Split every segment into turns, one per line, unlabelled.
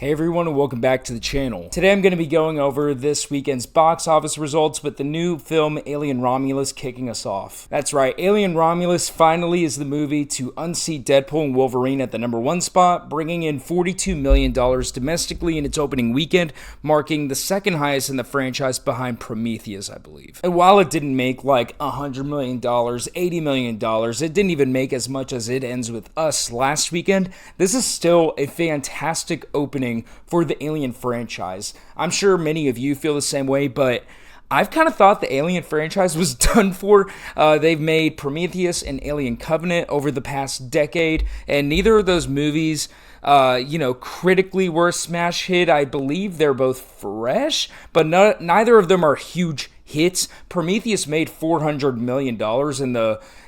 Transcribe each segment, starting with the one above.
Hey everyone, and welcome back to the channel. Today I'm going to be going over this weekend's box office results with the new film Alien Romulus kicking us off. That's right, Alien Romulus finally is the movie to unseat Deadpool and Wolverine at the #1 spot, bringing in $42 million domestically in its opening weekend, marking the second highest in the franchise behind Prometheus, I believe. And while it didn't make like $100 million, $80 million, it didn't even make as much as It Ends With Us last weekend, this is still a fantastic opening for the Alien franchise. I'm sure many of you feel the same way, but I've kind of thought the Alien franchise was done for. They've made Prometheus and Alien Covenant over the past decade, and neither of those movies, critically were a smash hit. I believe they're both fresh, but neither of them are huge hits. Prometheus made $400 million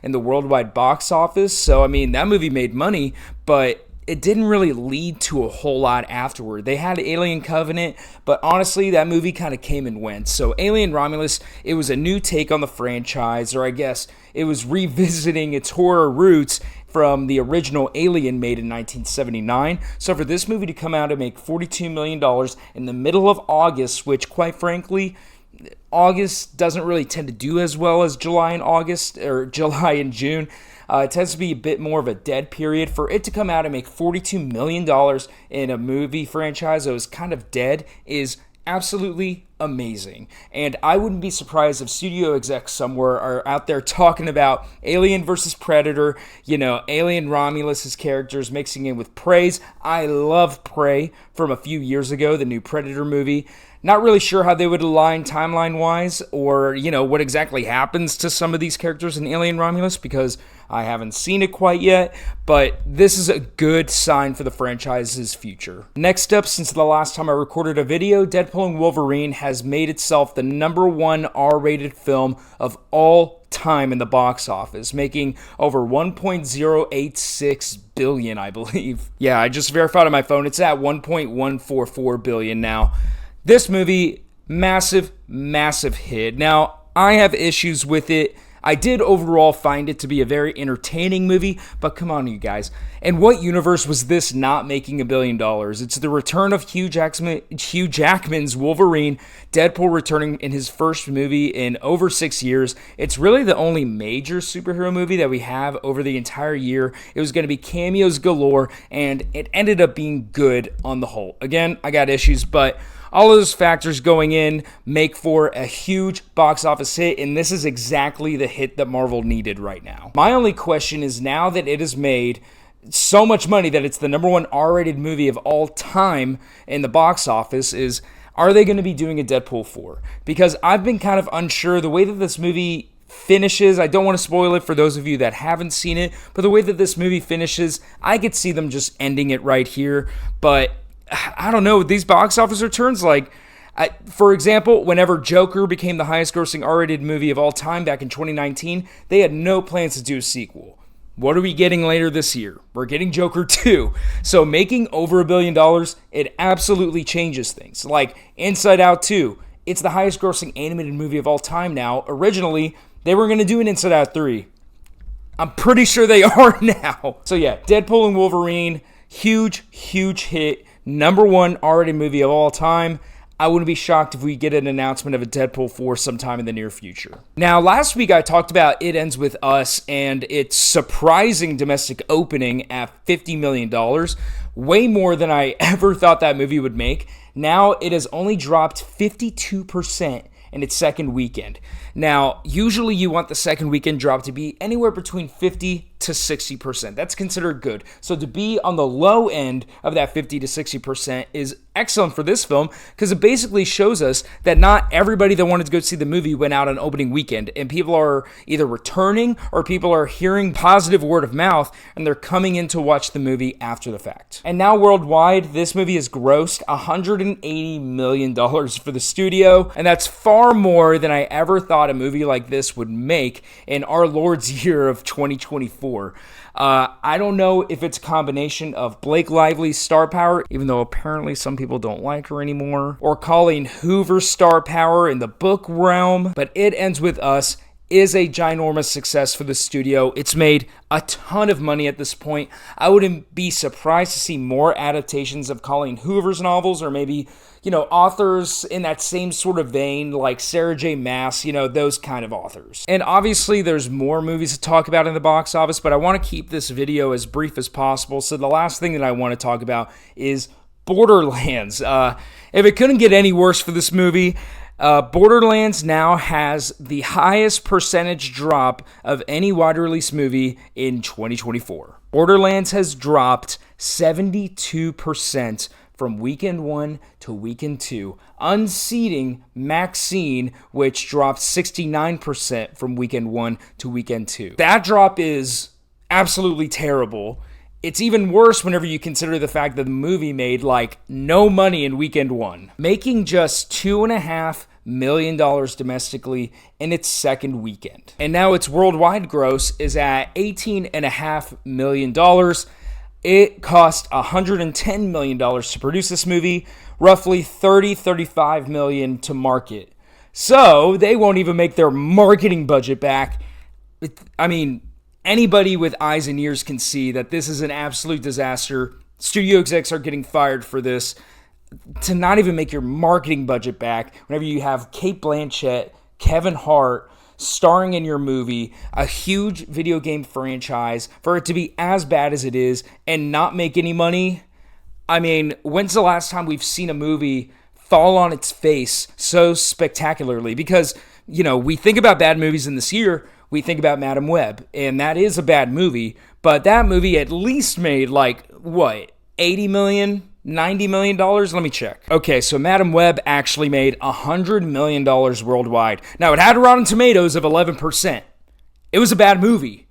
in the worldwide box office, so I mean that movie made money, but it didn't really lead to a whole lot afterward. They had Alien Covenant, but honestly, that movie kind of came and went. So Alien Romulus, it was a new take on the franchise, or I guess it was revisiting its horror roots from the original Alien made in 1979. So for this movie to come out and make $42 million in the middle of August, which quite frankly, August doesn't really tend to do as well as July and August, or July and June. It tends to be a bit more of a dead period. For it to come out and make $42 million in a movie franchise that was kind of dead is absolutely amazing. And I wouldn't be surprised if studio execs somewhere are out there talking about Alien versus Predator, Alien Romulus's characters mixing in with Prey's. I love Prey from a few years ago, the new Predator movie. Not really sure how they would align timeline-wise or, what exactly happens to some of these characters in Alien Romulus because I haven't seen it quite yet, but this is a good sign for the franchise's future. Next up, since the last time I recorded a video, Deadpool and Wolverine has made itself the #1 R-rated film of all time in the box office, making over $1.086 billion, I believe. Yeah, I just verified on my phone. It's at $1.144 billion now. This movie, massive hit. Now, I have issues with it. I did overall find it to be a very entertaining movie, but come on, you guys. In what universe was this not making $1 billion? It's the return of Hugh Jackman's Wolverine, Deadpool returning in his first movie in over 6 years. It's really the only major superhero movie that we have over the entire year. It was going to be cameos galore, and it ended up being good on the whole. Again, I got issues, but all of those factors going in make for a huge box office hit, and this is exactly the hit that Marvel needed right now. My only question is, now that it has made so much money that it's the #1 R-rated movie of all time in the box office, is are they going to be doing a Deadpool 4? Because I've been kind of unsure. The way that this movie finishes, I don't want to spoil it for those of you that haven't seen it, but the way that this movie finishes, I could see them just ending it right here, but I don't know, these box office returns, for example, whenever Joker became the highest grossing R-rated movie of all time back in 2019, they had no plans to do a sequel. What are we getting later this year? We're getting Joker 2. So making over $1 billion, it absolutely changes things. Like Inside Out 2, it's the highest grossing animated movie of all time now. Originally, they were going to do an Inside Out 3. I'm pretty sure they are now. So yeah, Deadpool and Wolverine, huge hit. #1 R-rated movie of all time. I wouldn't be shocked if we get an announcement of a Deadpool 4 sometime in the near future. Now, last week I talked about It Ends With Us and its surprising domestic opening at $50 million, way more than I ever thought that movie would make. Now, it has only dropped 52% in its second weekend. Now, usually you want the second weekend drop to be anywhere between 50 to 60%. That's considered good. So to be on the low end of that 50 to 60% is excellent for this film, because it basically shows us that not everybody that wanted to go see the movie went out on opening weekend, and people are either returning or people are hearing positive word of mouth and they're coming in to watch the movie after the fact. And now worldwide, this movie has grossed $180 million for the studio, and that's far more than I ever thought a movie like this would make in our Lord's year of 2024. I don't know if it's a combination of Blake Lively's star power, even though apparently some people don't like her anymore, or Colleen Hoover's star power in the book realm, but It Ends With Us is a ginormous success for the studio. It's made a ton of money at this point. I wouldn't be surprised to see more adaptations of Colleen Hoover's novels, or maybe, authors in that same sort of vein, like Sarah J. Maas, those kind of authors. And obviously there's more movies to talk about in the box office, but I want to keep this video as brief as possible. So the last thing that I want to talk about is Borderlands. If it couldn't get any worse for this movie, Borderlands now has the highest percentage drop of any wide release movie in 2024. Borderlands has dropped 72% from weekend 1 to weekend 2, unseating Maxine, which dropped 69% from weekend 1 to weekend 2. That drop is absolutely terrible. It's even worse whenever you consider the fact that the movie made no money in weekend 1, making just $2.5 million domestically in its second weekend. And now its worldwide gross is at $18.5 million. It cost $110 million to produce this movie, roughly $35 million to market. So they won't even make their marketing budget back. Anybody with eyes and ears can see that this is an absolute disaster. Studio execs are getting fired for this. To not even make your marketing budget back whenever you have Cate Blanchett, Kevin Hart starring in your movie, a huge video game franchise, for it to be as bad as it is and not make any money. When's the last time we've seen a movie fall on its face so spectacularly? Because, we think about bad movies in this year. We think about Madam Web, and that is a bad movie, but that movie at least made 80 million, $90 million? Let me check. Okay, so Madam Web actually made $100 million worldwide. Now, it had Rotten Tomatoes of 11%. It was a bad movie,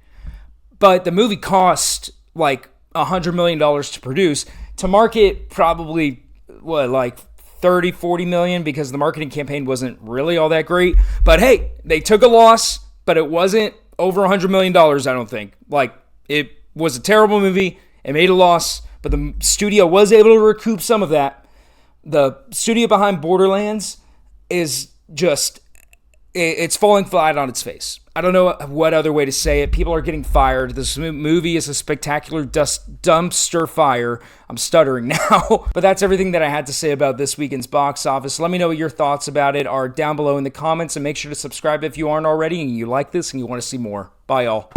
but the movie cost $100 million to produce. To market, probably, 30, 40 million, because the marketing campaign wasn't really all that great. But hey, they took a loss, but it wasn't over $100 million, I don't think. It was a terrible movie. It made a loss, but the studio was able to recoup some of that. The studio behind Borderlands is it's falling flat on its face. I don't know what other way to say it. People are getting fired. This movie is a spectacular dumpster fire. I'm stuttering now. But that's everything that I had to say about this weekend's box office. Let me know what your thoughts about it are down below in the comments, and make sure to subscribe if you aren't already and you like this and you want to see more. Bye, y'all.